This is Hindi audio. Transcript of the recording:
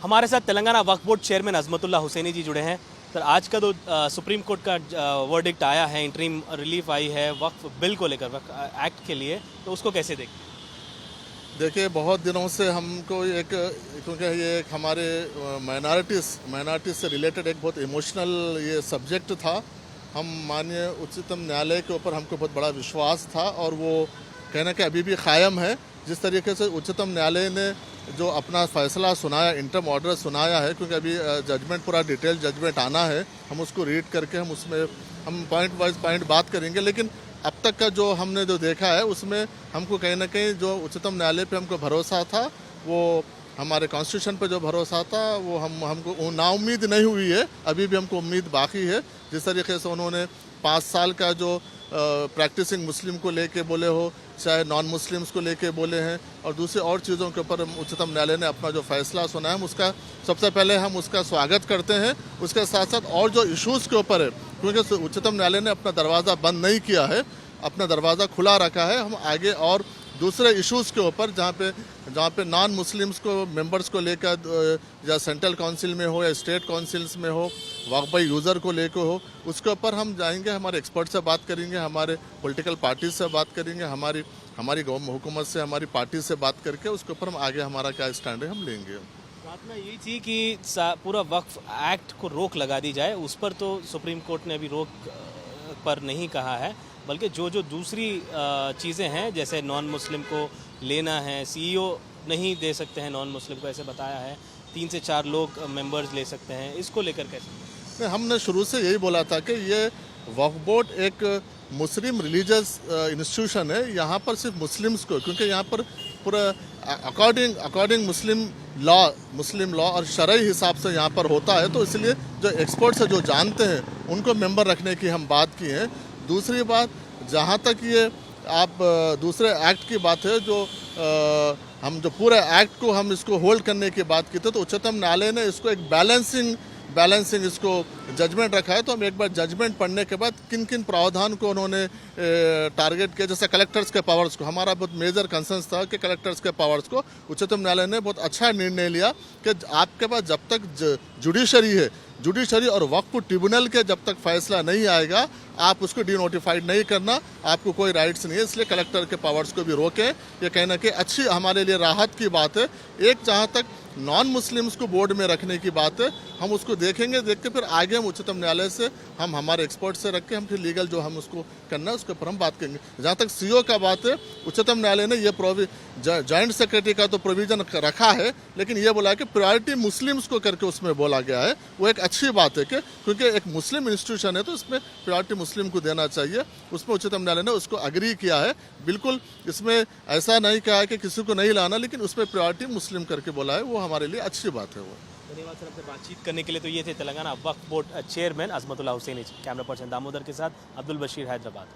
हमारे साथ तेलंगाना वक्फ बोर्ड चेयरमैन अजमतुल्लाह हुसैनी जी जुड़े हैं। सर, आज का सुप्रीम कोर्ट का वर्डिक्ट आया है, इंटरिम रिलीफ आई है वक्फ बिल को लेकर, वक्फ एक्ट के लिए, तो उसको कैसे देखते हैं? देखिए, बहुत दिनों से हमको एक, क्योंकि ये एक हमारे माइनॉरिटीज़ से रिलेटेड एक बहुत इमोशनल ये सब्जेक्ट था। हम माननीय उच्चतम न्यायालय के ऊपर हमको बहुत बड़ा विश्वास था और वो कहना कि अभी भी कायम है। जिस तरीके से उच्चतम न्यायालय ने जो अपना फैसला सुनाया, इंटरम ऑर्डर सुनाया है, क्योंकि अभी जजमेंट पूरा डिटेल जजमेंट आना है, हम उसको रीड करके हम पॉइंट वाइज पॉइंट बात करेंगे। लेकिन अब तक का जो हमने जो देखा है उसमें हमको कहीं ना कहीं जो उच्चतम न्यायालय पे हमको भरोसा था, वो हमारे कॉन्स्टिट्यूशन पे जो भरोसा था, वो हमको नाउम्मीद नहीं हुई है। अभी भी हमको उम्मीद बाकी है। जिस तरीके से उन्होंने 5 साल का जो प्रैक्टिसिंग मुस्लिम को लेके बोले हो, चाहे नॉन मुस्लिम्स को लेके बोले हैं, और दूसरी और चीज़ों के ऊपर उच्चतम न्यायालय ने अपना जो फैसला सुना है, हम उसका सबसे पहले हम उसका स्वागत करते हैं। उसके साथ साथ और जो इश्यूज़ के ऊपर है, क्योंकि उच्चतम न्यायालय ने अपना दरवाज़ा बंद नहीं किया है, अपना दरवाज़ा खुला रखा है। हम आगे और दूसरे इश्यूज़ के ऊपर जहाँ पे नॉन मुस्लिम्स को मेंबर्स को लेकर, या सेंट्रल काउंसिल में हो या स्टेट काउंसिल्स में हो, वक्फ बाई यूज़र को लेकर हो, उसके ऊपर हम जाएंगे, हमारे एक्सपर्ट से बात करेंगे, हमारे पॉलिटिकल पार्टीज से बात करेंगे, हमारी हुकूमत से, हमारी पार्टी से बात करके उसके ऊपर हम आगे हमारा क्या स्टैंड है हम लेंगे। बात में यही थी कि पूरा वक्फ एक्ट को रोक लगा दी जाए। उस पर तो सुप्रीम कोर्ट ने अभी रोक पर नहीं कहा है, बल्कि जो दूसरी चीज़ें हैं, जैसे नॉन मुस्लिम को लेना है, सीईओ नहीं दे सकते हैं नॉन मुस्लिम को, ऐसे बताया है। 3 से 4 लोग मेंबर्स ले सकते हैं। इसको लेकर कैसे? हमने शुरू से यही बोला था कि ये वक्फ बोर्ड एक मुस्लिम रिलीजियस इंस्टीट्यूशन है। यहाँ पर सिर्फ मुस्लिम्स को, क्योंकि यहाँ पर पूरा अकॉर्डिंग मुस्लिम लॉ और शरई हिसाब से यहाँ पर होता है, तो इसलिए जो एक्सपर्ट्स है, जो जानते हैं, उनको मेंबर रखने की हम बात की है। दूसरी बात, जहाँ तक ये आप दूसरे एक्ट की बात है, हम जो पूरे एक्ट को हम इसको होल्ड करने की बात की थी, तो उच्चतम न्यायालय ने इसको एक बैलेंसिंग इसको जजमेंट रखा है। तो हम एक बार जजमेंट पढ़ने के बाद किन किन प्रावधान को उन्होंने टारगेट किया, जैसे कलेक्टर्स के पावर्स को, हमारा बहुत मेजर कंसर्न था कि कलेक्टर्स के पावर्स को उच्चतम न्यायालय ने बहुत अच्छा निर्णय लिया कि आपके पास जब तक जुडिशरी और वक्फ ट्रिब्यूनल के जब तक फैसला नहीं आएगा, आप उसको डीनोटिफाइड नहीं करना, आपको कोई राइट्स नहीं है। इसलिए कलेक्टर के पावर्स को भी रोकें। ये कहना कि अच्छी हमारे लिए राहत की बात है। एक, जहाँ तक नॉन मुस्लिम्स को बोर्ड में रखने की बात है, हम उसको देख के फिर आगे हम उच्चतम न्यायालय से हम हमारे एक्सपर्ट से रख के हम फिर लीगल जो हम उसको करना है उसके ऊपर हम बात करेंगे। जहाँ तक सीईओ का बात है, उच्चतम न्यायालय ने ये जॉइंट सेक्रेटरी का तो प्रोविजन रखा है, लेकिन ये बोला है कि प्रायोरिटी मुस्लिम्स को करके उसमें बोला गया है। वो एक अच्छी बात है कि क्योंकि एक मुस्लिम इंस्टीट्यूशन है, तो इसमें प्रायोरिटी मुस्लिम को देना चाहिए। उसमें उच्चतम न्यायालय ने उसको अग्री किया है। बिल्कुल इसमें ऐसा नहीं कहा है कि किसी को नहीं लाना, लेकिन उसमें प्रायोरिटी मुस्लिम करके बोला है। वो हमारे लिए अच्छी बात है। वो धन्यवाद सर, आपसे बातचीत करने के लिए। तो ये थे Telangana Waqf board chairman Ajmatullah Hussaini. Camera person Damodar के साथ अब्दुल बशीर, हैदराबाद।